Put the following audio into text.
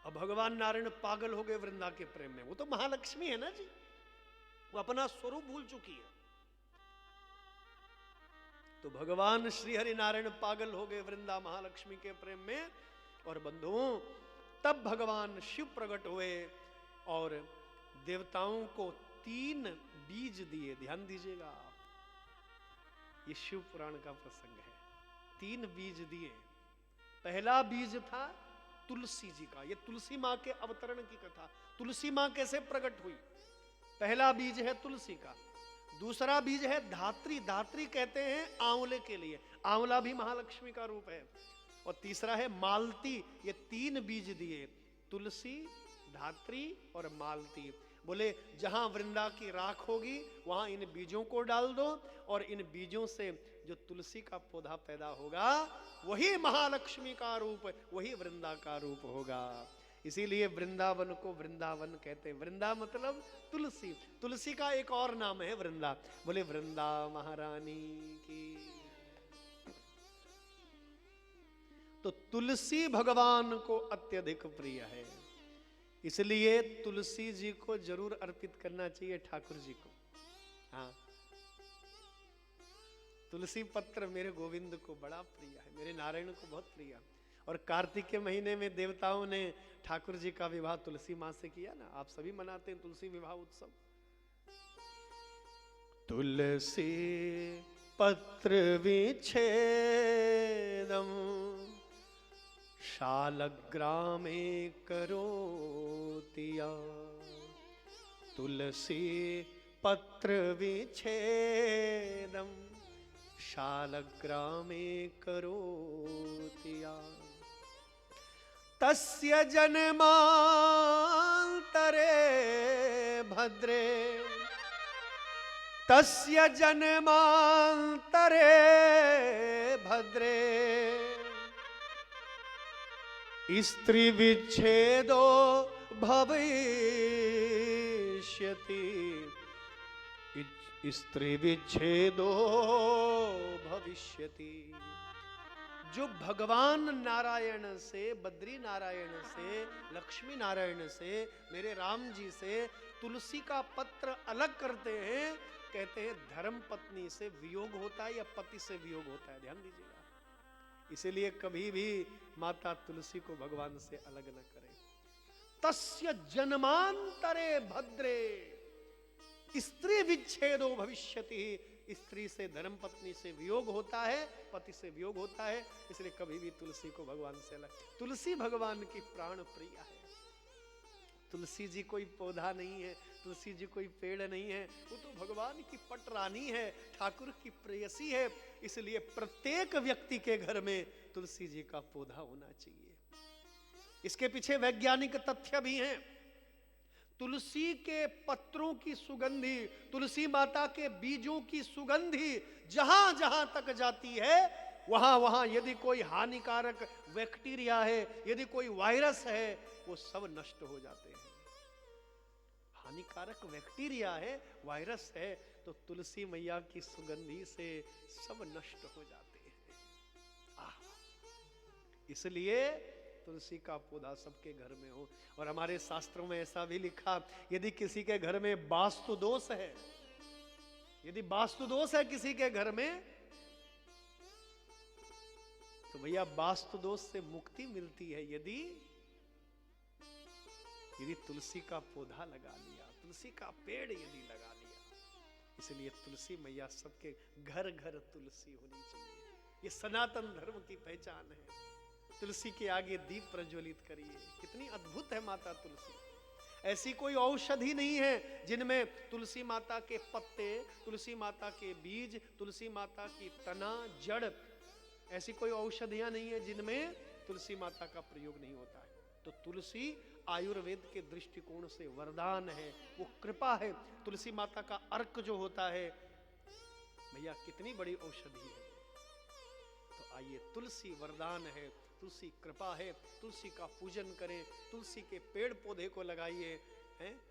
अब भगवान नारायण पागल हो गए वृंदा के प्रेम में। वो तो महालक्ष्मी है ना जी, वो अपना स्वरूप भूल चुकी है। तो भगवान श्री हरि नारायण पागल हो गए वृंदा महालक्ष्मी के प्रेम में। और बंधुओं, तब भगवान शिव प्रकट हुए और देवताओं को 3 बीज दिए। ध्यान दीजिएगा आप, ये शिव पुराण का प्रसंग है। 3 बीज दिए। पहला बीज था तुलसी जी का। ये तुलसी मां के अवतरण की कथा, तुलसी मां कैसे प्रकट हुई। पहला बीज है तुलसी का। दूसरा बीज है धात्री। धात्री कहते हैं आंवले के लिए, आंवला भी महालक्ष्मी का रूप है। और तीसरा है मालती। ये 3 बीज दिए, तुलसी, धात्री और मालती। बोले जहां वृंदा की राख होगी वहां इन बीजों को डाल दो, और इन बीजों से जो तुलसी का पौधा पैदा होगा वही महालक्ष्मी का रूप, वही वृंदा का रूप होगा। इसीलिए वृंदावन को वृंदावन कहते हैं। वृंदा मतलब तुलसी, तुलसी का एक और नाम है वृंदा। बोले वृंदा महारानी की। तो तुलसी भगवान को अत्यधिक प्रिय है, इसलिए तुलसी जी को जरूर अर्पित करना चाहिए ठाकुर जी को। हाँ, तुलसी पत्र मेरे गोविंद को बड़ा प्रिय है, मेरे नारायण को बहुत प्रिय है। और कार्तिक के महीने में देवताओं ने ठाकुर जी का विवाह तुलसी मां से किया ना। आप सभी मनाते हैं तुलसी विवाह उत्सव। तुलसी पत्र विच्छेदम शालग्रामे करोतिया। तुलसी पत्र विच्छेदम शालग्रामे करोतिया। तस्य जन्मान्तरे भद्रे, तस्य जन्मान्तरे भद्रे स्त्री विच्छेदो भविष्यति। स्त्री विच्छेदो भविष्यति। जो भगवान नारायण से, बद्री नारायण से, लक्ष्मी नारायण से, मेरे राम जी से तुलसी का पत्र अलग करते हैं, कहते हैं धर्म पत्नी से वियोग होता है या पति से वियोग होता है। ध्यान दीजिएगा। इसीलिए कभी भी माता तुलसी को भगवान से अलग न करें। तस्य जन्मांतरे भद्रे स्त्री विच्छेदो भविष्यति। स्त्री से, धर्म पत्नी से वियोग होता है, पति से वियोग होता है, इसलिए कभी भी तुलसी को भगवान से अलग। तुलसी भगवान की प्राण प्रिय है। तुलसी जी कोई पौधा नहीं है, तुलसी जी कोई पेड़ नहीं है, वो तो भगवान की पटरानी है, ठाकुर की प्रेयसी है। इसलिए प्रत्येक व्यक्ति के घर में तुलसी जी का पौधा होना चाहिए। इसके पीछे वैज्ञानिक तथ्य भी हैं। तुलसी के पत्रों की सुगंधी, तुलसी माता के बीजों की सुगंधी जहां जहां तक जाती है, वहां वहां यदि कोई हानिकारक बैक्टीरिया है, यदि कोई वायरस है, वो सब नष्ट हो जाते हैं। हानिकारक बैक्टीरिया है, वायरस है, तो तुलसी मैया की सुगंधी से सब नष्ट हो जाते हैं। इसलिए तुलसी का पौधा सबके घर में हो। और हमारे शास्त्रों में ऐसा भी लिखा, यदि किसी के घर में वास्तु दोष है, यदि वास्तु दोष है किसी के घर में, तो भैया वास्तु दोष से मुक्ति मिलती है यदि तुलसी का पौधा लगा लिया, तुलसी का पेड़ यदि लगा लिया। इसलिए तुलसी मैया सबके घर घर तुलसी होनी चाहिए। ये सनातन धर्म की पहचान है। तुलसी के आगे दीप प्रज्वलित करिए। कितनी अद्भुत है माता तुलसी। ऐसी कोई औषधि नहीं है जिनमें तुलसी माता के पत्ते, तुलसी माता के बीज, तुलसी माता की तना, जड़, ऐसी कोई औषधियां नहीं है जिनमें तुलसी माता का प्रयोग नहीं होता है। तो तुलसी आयुर्वेद के दृष्टिकोण से वरदान है, वो कृपा है। तुलसी माता का अर्क जो होता है, भैया कितनी बड़ी औषधि है। तो आइए, तुलसी वरदान है, तुलसी कृपा है, तुलसी का पूजन करें, तुलसी के पेड़ पौधे को लगाइए, हैं।